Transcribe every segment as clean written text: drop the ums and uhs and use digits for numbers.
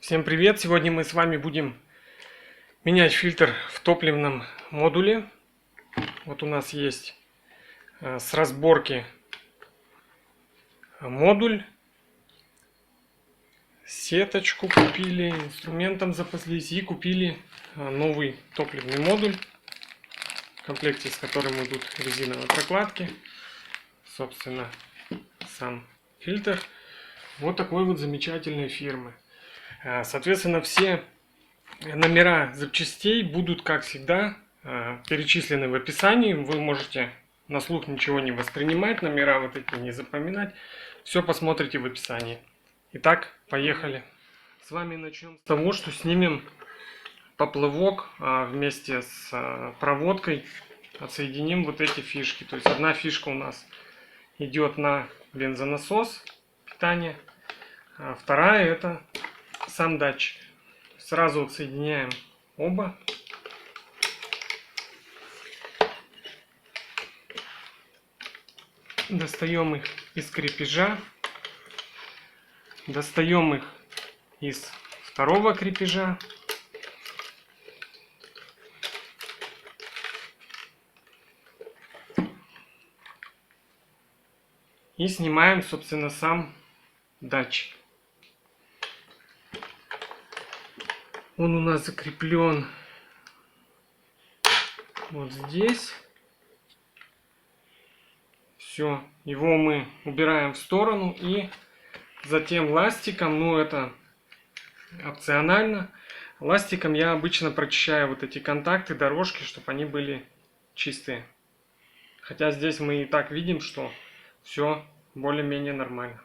Всем привет! Сегодня мы с вами будем менять фильтр в топливном модуле. Вот у нас есть с разборки модуль. Сеточку купили, инструментом запаслись и купили новый топливный модуль, в комплекте с которым идут резиновые прокладки. Собственно, сам фильтр вот такой вот замечательной фирмы. Соответственно, все номера запчастей будут, как всегда, перечислены в описании. Вы можете на слух ничего не воспринимать, номера вот эти не запоминать. Все посмотрите в описании. Итак, поехали. С вами начнем с того, что снимем поплавок вместе с проводкой. Отсоединим вот эти фишки. То есть одна фишка у нас идет на бензонасос питания, а вторая это сам датчик. Сразу отсоединяем оба. Достаем их из крепежа. Достаем их из второго крепежа. И снимаем, собственно, сам датчик. Он у нас закреплен вот здесь. Все, его мы убираем в сторону и затем ластиком, ну это опционально, ластиком я обычно прочищаю вот эти контакты, дорожки, чтобы они были чистые. Хотя здесь мы и так видим, что все более-менее нормально.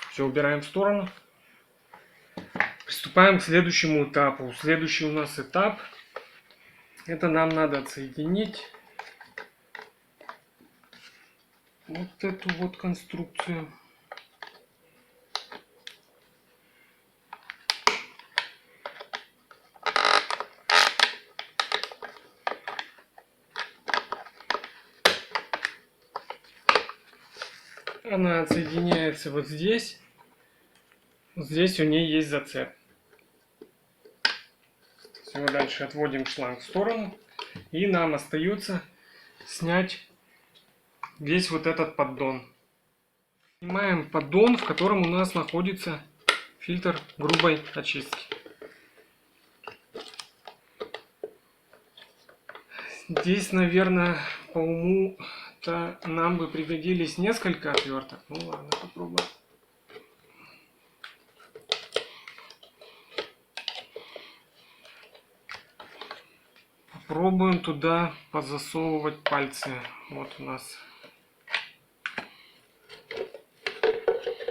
Все убираем в сторону. Приступаем к следующему этапу. Следующий у нас этап. Это нам надо отсоединить вот эту вот конструкцию. Она отсоединяется вот здесь. Здесь у нее есть зацеп. Все, дальше отводим шланг в сторону. И нам остается снять весь вот этот поддон. Снимаем поддон, в котором у нас находится фильтр грубой очистки. Здесь, наверное, по уму-то нам бы пригодились несколько отверток. Ну ладно, попробуем. Попробуем туда позасовывать пальцы. Вот у нас.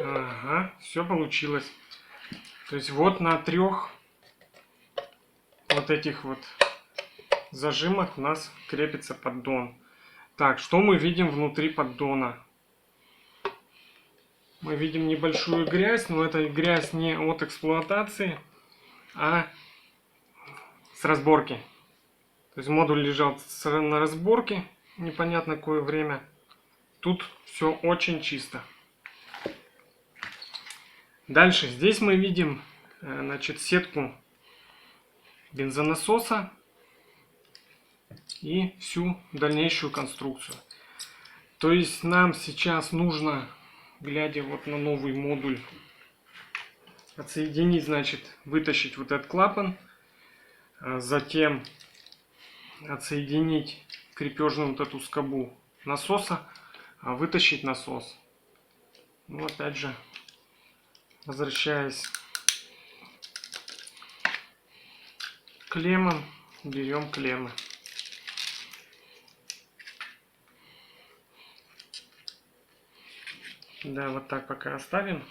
Ага, все получилось. То есть вот на 3 вот этих вот зажимах у нас крепится поддон. Так, что мы видим внутри поддона? Мы видим небольшую грязь, но это грязь не от эксплуатации, а с разборки. То есть модуль лежал на разборке непонятно какое время. Тут все очень чисто. Дальше здесь мы видим, значит, сетку бензонасоса и всю дальнейшую конструкцию. То есть нам сейчас нужно, глядя вот на новый модуль, отсоединить, значит, вытащить вот этот клапан, затем отсоединить крепежную вот эту скобу насоса, вытащить насос. Ну, опять же, возвращаясь к клеммам, берем клеммы. Да, вот так пока оставим.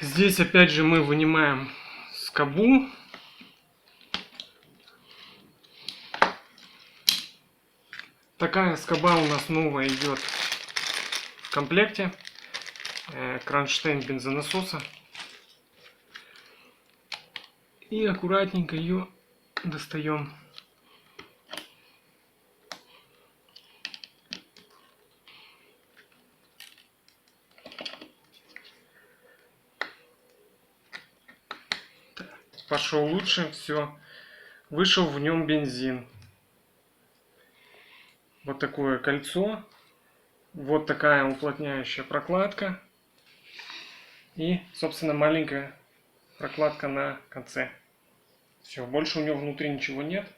Здесь опять же мы вынимаем скобу. Такая скоба у нас новая идет в комплекте. Кронштейн бензонасоса. И аккуратненько ее достаем. пошел лучше, все. Вышел в нем бензин. Вот такое кольцо. Вот такая уплотняющая прокладка. И, собственно, маленькая прокладка на конце. Все, больше у него внутри ничего нет.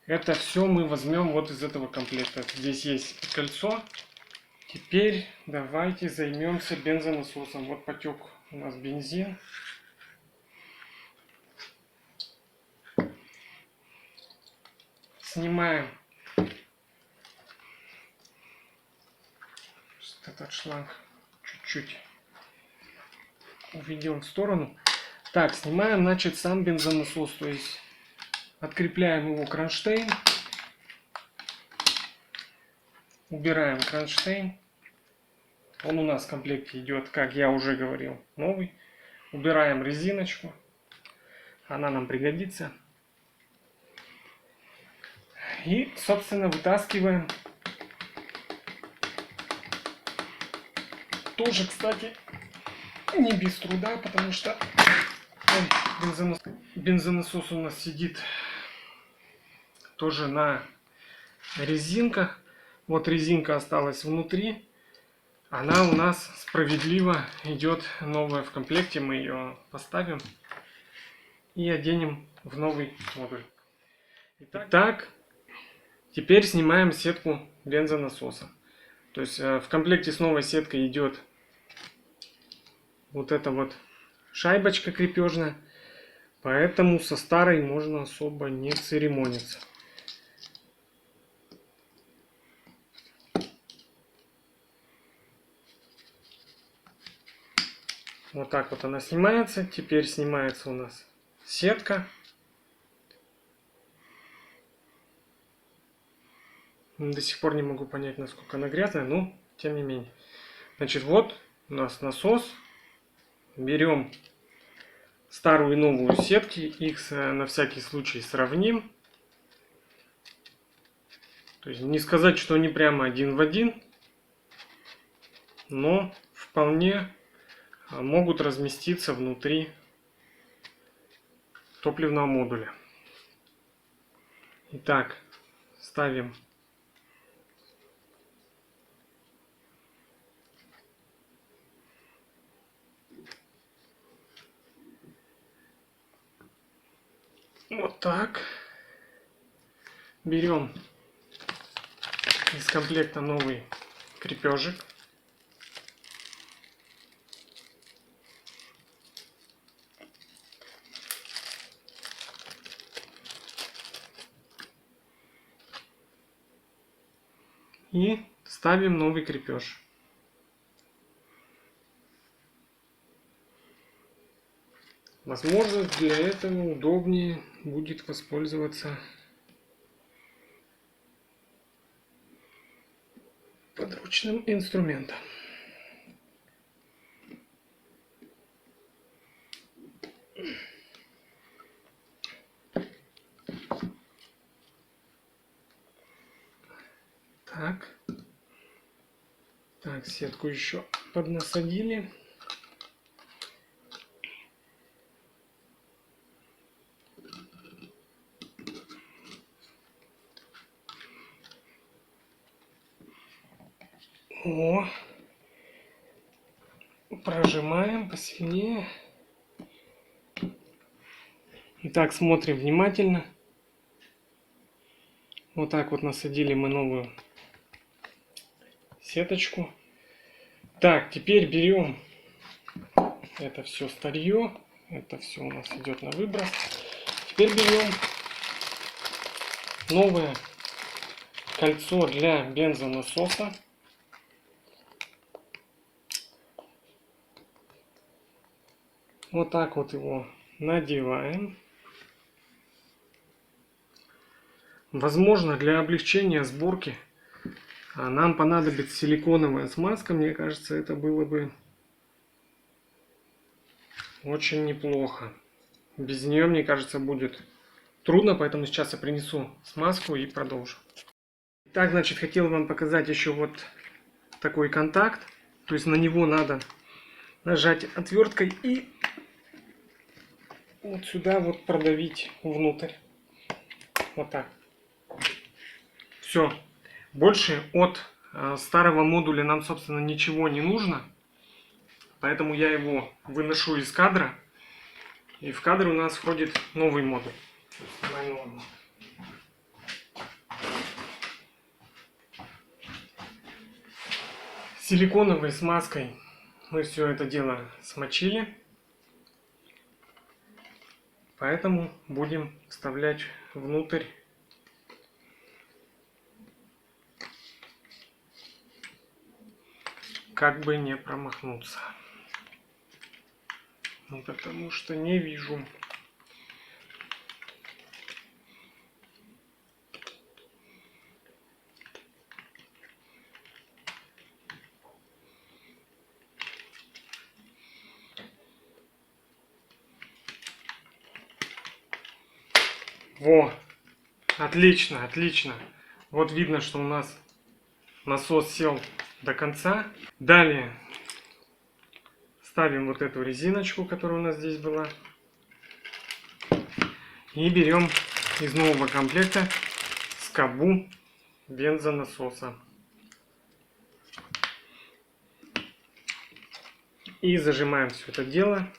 Это все мы возьмем вот из этого комплекта. Здесь есть кольцо. Теперь давайте займемся бензонасосом. Вот потек у нас бензин. Снимаем этот шланг, чуть-чуть уведем в сторону. Так, снимаем, значит, сам бензонасос, то есть открепляем его кронштейн, убираем кронштейн. Он у нас в комплекте идет, как я уже говорил, новый. Убираем резиночку, она нам пригодится. И, собственно, вытаскиваем. Тоже, кстати, не без труда, потому что бензонасос у нас сидит тоже на резинках. Вот резинка осталась внутри. Она у нас справедливо идет новая в комплекте. Мы ее поставим и оденем в новый модуль. Итак, теперь снимаем сетку бензонасоса. То есть в комплекте с новой сеткой идет вот эта вот шайбочка крепежная. Поэтому со старой можно особо не церемониться. Вот так вот она снимается. Теперь снимается у нас сетка. До сих пор не могу понять, насколько она грязная, но тем не менее. Значит, вот у нас насос. Берем старую и новую сетки. Их на всякий случай сравним. То есть не сказать, что они прямо один в один. Но вполне могут разместиться внутри топливного модуля. Итак, ставим вот так. Берем из комплекта новый крепежик. И ставим новый крепеж. Возможно, для этого удобнее будет воспользоваться подручным инструментом. Так, сетку еще поднасадили. О, прожимаем посильнее. Итак, смотрим внимательно. Вот так вот насадили мы новую сеточку. Так, теперь берем это все старье. Это все у нас идет на выброс. Теперь берем новое кольцо для бензонасоса. Вот так вот его надеваем. Возможно, для облегчения сборки нам понадобится силиконовая смазка. Мне кажется, это было бы очень неплохо. Без нее, мне кажется, будет трудно, поэтому сейчас я принесу смазку и продолжу. Так, значит, хотел вам показать еще вот такой контакт. То есть на него надо нажать отверткой и вот сюда вот продавить внутрь. Вот так. Все. Больше от старого модуля нам, собственно, ничего не нужно. Поэтому я его выношу из кадра. И в кадр у нас входит новый модуль. Силиконовой смазкой мы все это дело смочили. Поэтому будем вставлять внутрь как бы не промахнуться. Ну, потому что не вижу. Во! Отлично, отлично. Вот видно, что у нас насос сел до конца. Далее ставим вот эту резиночку, которая у нас здесь была. И берем из нового комплекта скобу бензонасоса. И зажимаем все это дело.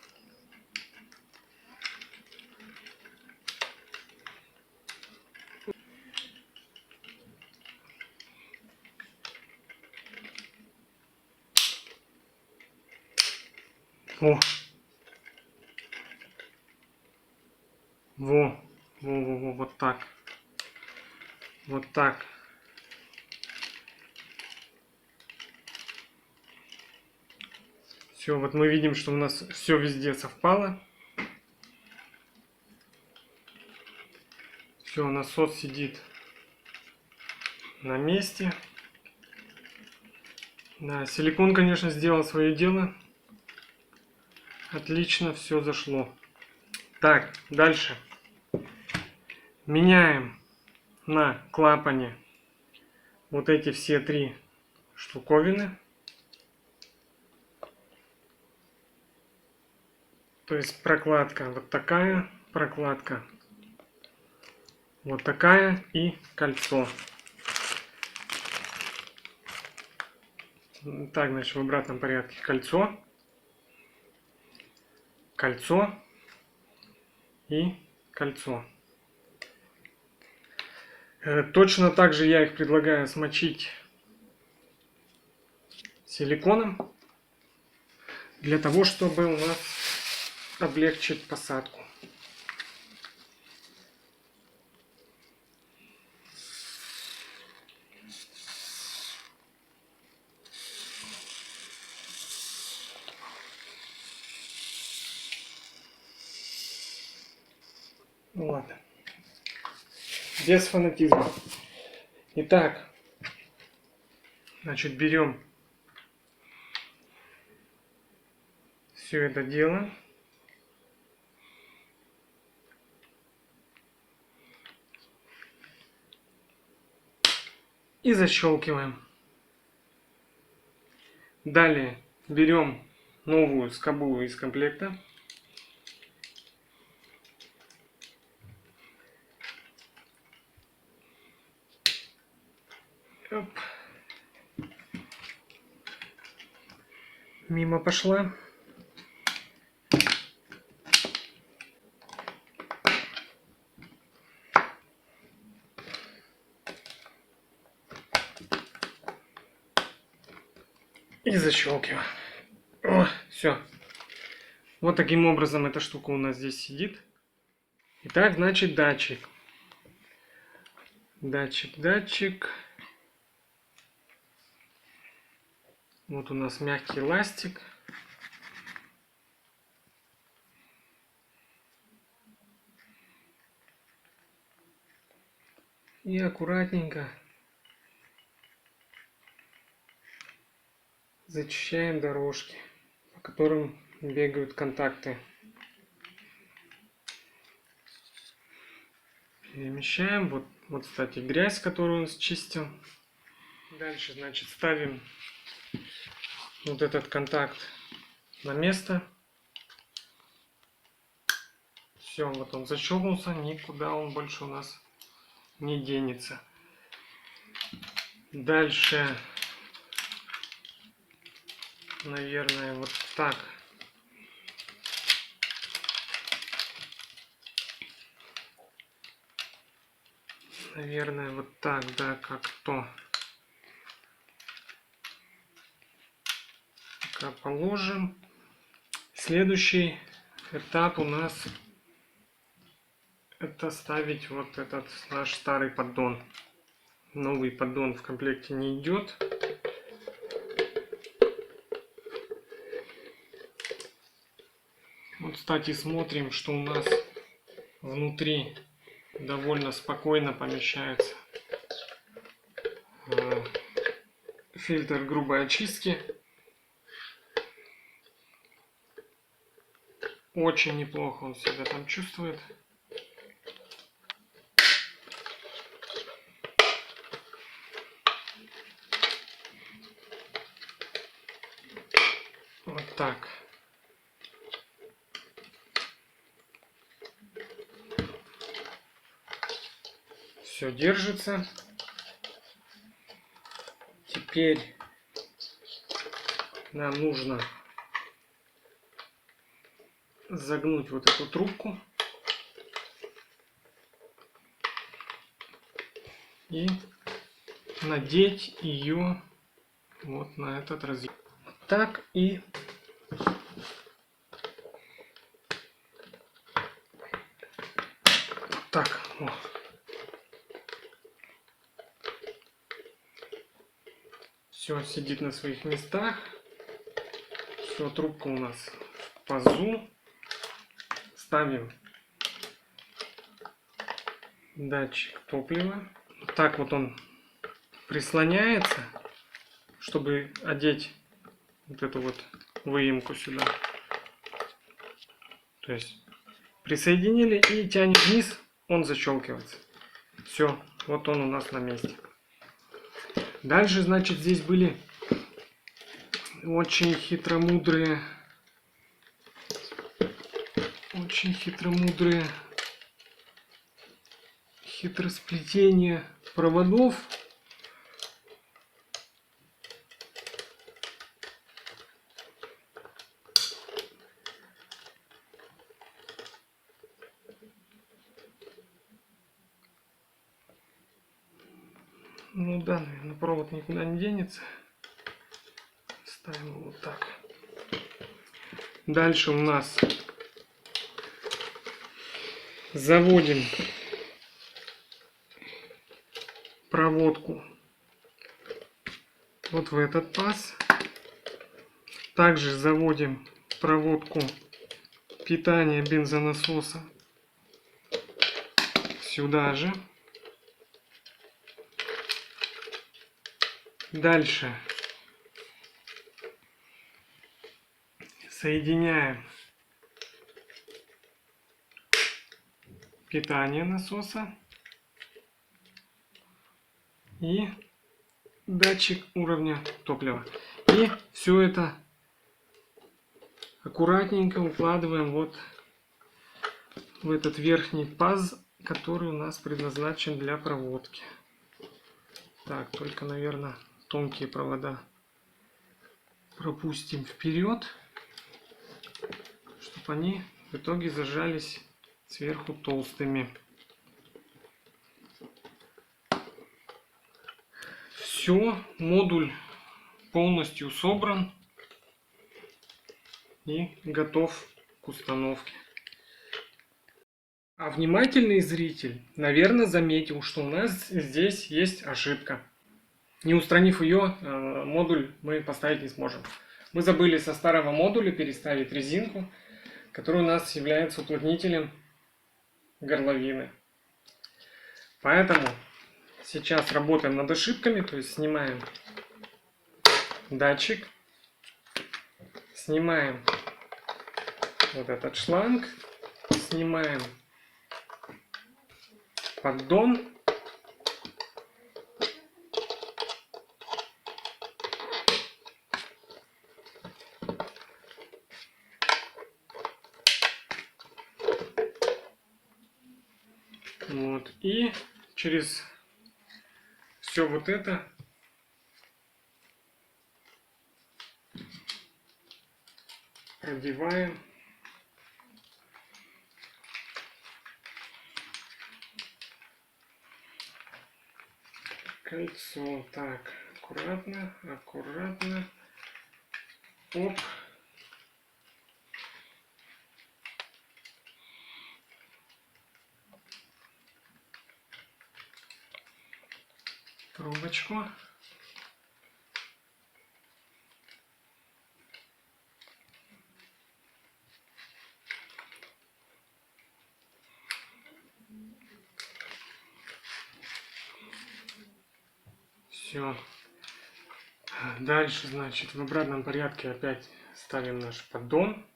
О. Во, вот так. Вот так. Все, вот мы видим, что у нас все везде совпало. Все, насос сидит на месте. Да, силикон, конечно, сделал свое дело. Отлично, все зашло. Так, дальше. Меняем на клапане вот эти все три штуковины. То есть прокладка вот такая, прокладка вот такая и кольцо. Так, значит, в обратном порядке кольцо, кольцо и кольцо. Точно так же я их предлагаю смочить силиконом, для того, чтобы у нас облегчить посадку. Ну ладно. Без фанатизма. Итак, значит, берем все это дело. И защелкиваем. Далее берем новую скобу из комплекта. Оп. Мимо пошла. И защелкиваем. О, все. Вот таким образом эта штука у нас здесь сидит. Итак, значит, датчик. Датчик. Вот у нас мягкий ластик. И аккуратненько зачищаем дорожки, по которым бегают контакты. Перемещаем. Вот, кстати, грязь, которую он счистил. Дальше, значит, ставим вот этот контакт на место. Все, вот он защелкнулся, никуда он больше у нас не денется. Дальше, наверное, вот так. Наверное, вот так, да, как то. Пока положим. Следующий этап у нас это ставить вот этот наш старый поддон. Новый поддон в комплекте не идет. Вот, кстати, смотрим, что у нас внутри довольно спокойно помещается фильтр грубой очистки. Очень неплохо он себя там чувствует. Вот так. Все держится. Теперь нам нужно загнуть вот эту трубку и надеть ее вот на этот разъем. Так и так. О. Все сидит на своих местах. Все, трубка у нас в пазу. Ставим датчик топлива. Так вот он прислоняется, чтобы одеть вот эту вот выемку сюда. То есть присоединили и тянем вниз, он защелкивается. Все, вот он у нас на месте. Дальше, значит, здесь были очень хитромудрые хитросплетение проводов. Ну да, наверное, провод никуда не денется. Ставим вот так. Дальше у нас заводим проводку вот в этот паз. Также заводим проводку питания бензонасоса сюда же. Дальше соединяем питание насоса и датчик уровня топлива. И все это аккуратненько укладываем вот в этот верхний паз, который у нас предназначен для проводки. Так, только, наверное, тонкие провода пропустим вперед, чтобы они в итоге зажались сверху толстыми. Все, модуль полностью собран и готов к установке. А внимательный зритель, наверное, заметил, что у нас здесь есть ошибка. Не устранив ее, модуль мы поставить не сможем. Мы забыли со старого модуля переставить резинку, которая у нас является уплотнителем горловины. Поэтому сейчас работаем над ошибками, то есть снимаем датчик, снимаем вот этот шланг, снимаем поддон. Вот. И через все вот это продеваем кольцо. Так, аккуратно, аккуратно. Оп. Трубочку. Все. Дальше, значит, в обратном порядке опять ставим наш поддон.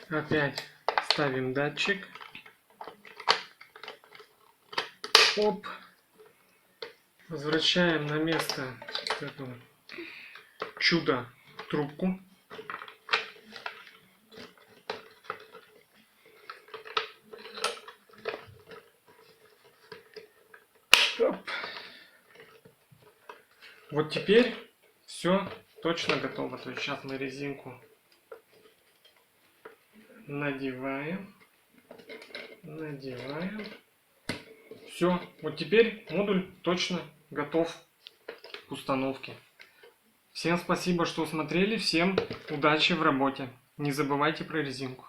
Опять ставим датчик. Оп. Возвращаем на место эту чудо трубку. Оп. Вот теперь все точно готово. То есть сейчас мы резинку надеваем. Все, вот теперь модуль точно готов к установке. Всем спасибо, что смотрели, всем удачи в работе. Не забывайте про резинку.